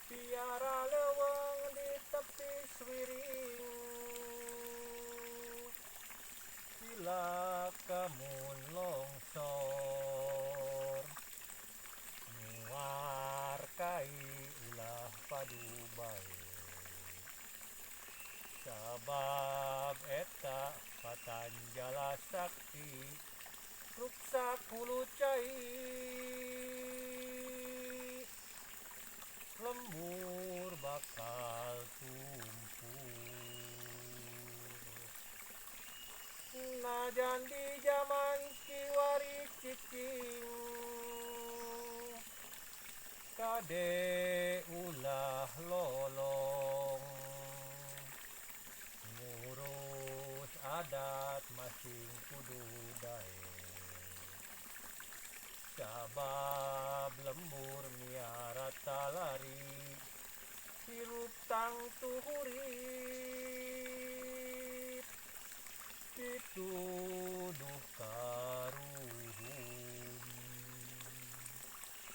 Piara leweng di tepi swiring, bila kamun longsor, muar kai ulah padubai. Sabab eta patanjala sakti ruksak hulu cai, lembur bakal tumpur. Najan di zaman kiwari cicing, kade ulah lolong, ngurus adat masing kudu dae. Sabab lembur miara talari, hirup tang tuhurit, itu